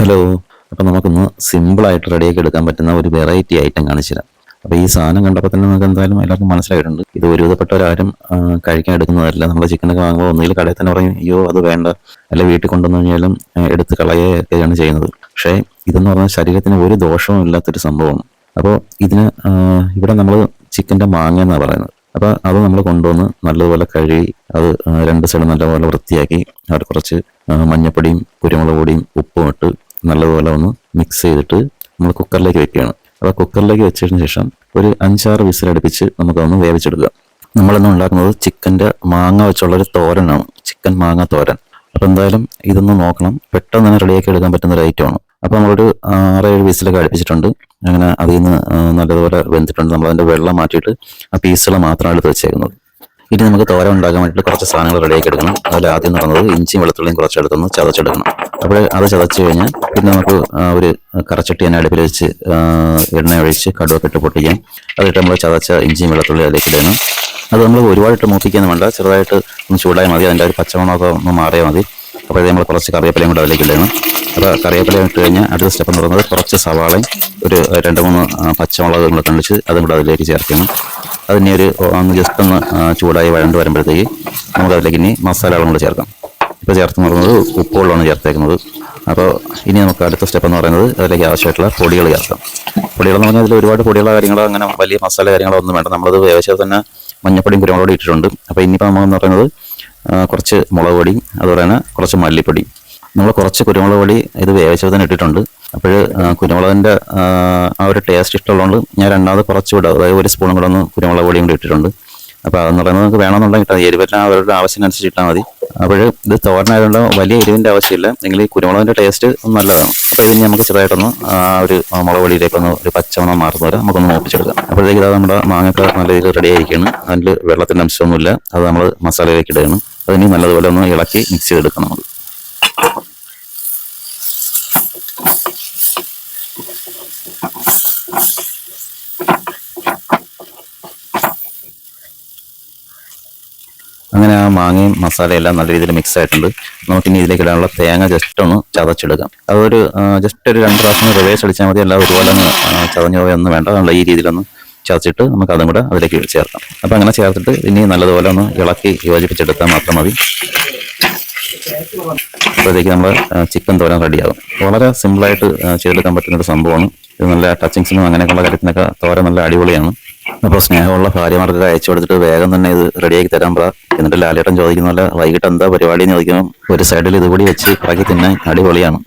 Hello. അപ്പോൾ നമുക്കൊന്ന് സിമ്പിളായിട്ട് റെഡിയാക്കി എടുക്കാൻ പറ്റുന്ന ഒരു വെറൈറ്റി ഐറ്റം കാണിച്ചു തരാം. അപ്പോൾ ഈ സാധനം കണ്ടപ്പോൾ തന്നെ നമുക്ക് എന്തായാലും എല്ലാവർക്കും മനസ്സിലായിട്ടുണ്ട്. ഇത് ഒരുവിധപ്പെട്ടവരാരും കഴിക്കാൻ എടുക്കുന്നതല്ല. നമ്മൾ ചിക്കനൊക്കെ വാങ്ങുമ്പോൾ ഒന്നുകിൽ കടയിൽ തന്നെ പറയും അയ്യോ അത് വേണ്ട, അല്ല വീട്ടിൽ കൊണ്ടുവന്നു കഴിഞ്ഞാലും എടുത്ത് കളയുകയൊക്കെയാണ് ചെയ്യുന്നത്. പക്ഷേ ഇതെന്ന് പറഞ്ഞാൽ ശരീരത്തിന് ഒരു ദോഷവും ഇല്ലാത്തൊരു സംഭവമാണ്. അപ്പോൾ ഇതിന് ഇവിടെ നമ്മൾ ചിക്കൻ്റെ മാങ്ങ എന്നാണ് പറയുന്നത്. അപ്പോൾ അത് നമ്മൾ കൊണ്ടുവന്ന് നല്ലതുപോലെ കഴുകി അത് രണ്ട് സൈഡും നല്ലപോലെ വൃത്തിയാക്കി അവിടെ കുറച്ച് മഞ്ഞപ്പൊടിയും കുരുമുളക് പൊടിയും ഉപ്പും ഇട്ട് നല്ലതുപോലെ ഒന്ന് മിക്സ് ചെയ്തിട്ട് നമ്മൾ കുക്കറിലേക്ക് വെക്കുകയാണ്. അപ്പോൾ കുക്കറിലേക്ക് വെച്ചതിന് ശേഷം ഒരു 5-6 വിസിലടുപ്പിച്ച് നമുക്കതൊന്ന് വേവിച്ചെടുക്കുക. നമ്മളിന്ന് ഉണ്ടാക്കുന്നത് ചിക്കൻ്റെ മാങ്ങ വെച്ചുള്ളൊരു തോരനാണ്, ചിക്കൻ മാങ്ങ തോരൻ. അപ്പോൾ എന്തായാലും ഇതൊന്ന് നോക്കണം, പെട്ടെന്ന് തന്നെ റെഡിയാക്കി എടുക്കാൻ പറ്റുന്ന ഒരു ഐറ്റമാണ്. അപ്പോൾ നമ്മളൊരു 6-7 വിസിലൊക്കെ അടുപ്പിച്ചിട്ടുണ്ട്. അങ്ങനെ അതിൽ നിന്ന് നല്ലതുപോലെ വെന്തിട്ടുണ്ട്. നമ്മളതിൻ്റെ വെള്ളം മാറ്റിയിട്ട് ആ പീസുകൾ മാത്രമാണ് എടുത്ത് വെച്ചേക്കുന്നത്. ഇനി നമുക്ക് തോരൻ ഉണ്ടാക്കാൻ വേണ്ടിയിട്ട് കുറച്ച് സാധനങ്ങൾ റെഡിയാക്കി എടുക്കണം. അതിൽ ആദ്യം എന്ന് പറയുന്നത് ഇഞ്ചിയും വെളുത്തുള്ളിയും കുറച്ചെടുത്തൊന്ന് ചതച്ചെടുക്കണം. അപ്പോൾ അത് ചതച്ച് കഴിഞ്ഞാൽ പിന്നെ നമുക്ക് ഒരു കറച്ചട്ടി തന്നെ അടുപ്പിൽ വെച്ച് എണ്ണ ഒഴിച്ച് കടുവൊക്കെ ഇട്ട് പൊട്ടിക്കാം. അതിട്ട് നമ്മൾ ചതച്ച ഇഞ്ചിയും വെളുത്തുള്ളി അതിലേക്ക് ഇടണം. അത് നമ്മൾ ഒരുപാടിട്ട് മൂപ്പിക്കൊന്നും വേണ്ട, ചെറുതായിട്ട് ഒന്ന് ചൂടായാൽ മതി. അതിൻ്റെ ഒരു പച്ചമണമൊക്കെ ഒന്ന് മാറിയാൽ മതി. അപ്പോൾ ഇത് നമ്മൾ കുറച്ച് കറിവേപ്പിലയും കൂടെ അതിലേക്ക് ഇടണം. അപ്പോൾ കറിവേപ്പില ഇട്ട് കഴിഞ്ഞാൽ അടുത്ത സ്റ്റെപ്പ് എന്ന് പറയുന്നത് കുറച്ച് സവാളയും ഒരു 2-3 പച്ചമുളകും കൂടെ കണ്ടിച്ച് അതും കൂടെ അതിലേക്ക് ചേർക്കണം. അതിനെ ഒന്ന് ജസ്റ്റ് ഒന്ന് ചൂടായി വഴണ്ട് വരുമ്പോഴത്തേക്ക് നമുക്ക് അതിലേക്ക് ഇനി മസാലകളും കൂടെ ചേർക്കാം. ഇപ്പോൾ ചേർത്ത് പറയുന്നത് ഉപ്പുവെള്ളമാണ് ചേർത്തേക്കുന്നത്. അപ്പോൾ ഇനി നമുക്ക് അടുത്ത സ്റ്റെപ്പ് എന്ന് പറയുന്നത് അതിലേക്ക് ആവശ്യമായിട്ടുള്ള പൊടികൾ ചേർക്കാം. പൊടികളെന്ന് പറഞ്ഞാൽ അതിൽ ഒരുപാട് പൊടികളോ കാര്യങ്ങളോ അങ്ങനെ വലിയ മസാല കാര്യങ്ങളോ ഒന്നും വേണ്ട. നമ്മളത് വേവിച്ചത് തന്നെ മഞ്ഞപ്പൊടിയും കുരുമുളകും ഇട്ടിട്ടുണ്ട്. അപ്പോൾ ഇനിയിപ്പോൾ നമ്മളെന്ന് പറയുന്നത് കുറച്ച് മുളക് പൊടിയും അതുപോലെ തന്നെ കുറച്ച് മല്ലിപ്പൊടി. നമ്മൾ കുറച്ച് കുരുമുളക് പൊടി ഇത് വേവിച്ചത് തന്നെ ഇട്ടിട്ടുണ്ട്. അപ്പോൾ കുരുമുളകിൻ്റെ ആ ഒരു ടേസ്റ്റ് ഇഷ്ടമുള്ളതുകൊണ്ട് ഞാൻ രണ്ടാമത് കുറച്ച് കൂടെ, അതായത് 1 സ്പൂണും കൂടെ ഒന്ന് കുരുമുളക് പൊടിയും കൂടി ഇട്ടിട്ടുണ്ട്. അപ്പോൾ അതെന്ന് പറയുന്നത് നമുക്ക് വേണമെന്നുണ്ടെങ്കിൽ എരിവെല്ലാം അവരുടെ ആവശ്യത്തിനനുസരിച്ച് ഇട്ടാൽ മതി. അപ്പോൾ ഇത് തോരനായതുകൊണ്ട് വലിയ എരിവിൻ്റെ ആവശ്യമില്ല, എങ്കിൽ ഈ കുരുമുളകിൻ്റെ ടേസ്റ്റ് നല്ലതാണ്. അപ്പോൾ ഇതിന് നമുക്ക് ചെറുതായിട്ടൊന്ന് ഒരു മുളക് പൊടിയിലേക്കൊന്ന് ഒരു പച്ചമണം മാറുന്ന വരെ നമുക്കൊന്ന് മൂപ്പിച്ചെടുക്കാം. അപ്പോഴത്തേക്ക് അത് നമ്മുടെ മാങ്ങയൊക്കെ നല്ല രീതിയിൽ റെഡി ആയിരിക്കുകയാണ്. അതിൽ വെള്ളത്തിൻ്റെ അംശമൊന്നുമില്ല. അത് നമ്മൾ മസാലയിലേക്ക് ഇടുകയാണ്. അതിന് നല്ലതുപോലെ ഒന്ന് ഇളക്കി മിക്സ് ചെയ്തെടുക്കണം നമുക്ക്. അങ്ങനെ ആ മാങ്ങയും മസാലയെല്ലാം നല്ല രീതിയിൽ മിക്സ് ആയിട്ടുണ്ട്. നമുക്കിനി ഇതിലേക്ക് ഇടാനുള്ള തേങ്ങ ജസ്റ്റ് ഒന്ന് ചതച്ചെടുക്കാം. അതൊരു ജസ്റ്റ് ഒരു 2 പ്രാവശ്യം റിവേഴ്സ് അടിച്ചാൽ മതി, അല്ലാതെ ഒരുപോലെ ഒന്ന് ചതഞ്ഞ പോയൊന്നും വേണ്ട. നല്ല ഈ രീതിയിലൊന്ന് ചതച്ചിട്ട് നമുക്ക് അതും കൂടെ അതിലേക്ക് ചേർക്കാം. അപ്പോൾ അങ്ങനെ ചേർത്തിട്ട് ഇനി നല്ലതുപോലെ ഒന്ന് ഇളക്കി യോജിപ്പിച്ചെടുത്താൽ മാത്രം മതി. അപ്പോഴത്തേക്ക് നമ്മൾ ചിക്കൻ തോരൻ റെഡിയാകും. വളരെ സിമ്പിളായിട്ട് ചെയ്തെടുക്കാൻ പറ്റുന്നൊരു സംഭവമാണ് ഇത്. നല്ല ടച്ചിങ്സിനും അങ്ങനെയൊക്കെയുള്ള കാര്യത്തിനൊക്കെ തോരൻ നല്ല അടിപൊളിയാണ്. അപ്പോൾ സ്നേഹമുള്ള ഭാര്യമാർക്കൊക്കെ അയച്ചു കൊടുത്തിട്ട് വേഗം തന്നെ ഇത് റെഡിയാക്കി തരാൻ പറ. എന്നിട്ട് ലാലേട്ടൻ ചോദിക്കുന്ന പോലെ വൈകിട്ട് എന്താ പരിപാടി എന്ന് ചോദിക്കുമ്പോൾ ഒരു സൈഡിൽ ഇതുകൂടി വെച്ച് ഇറക്കി തിന്നാൻ അടിപൊളിയാണ്.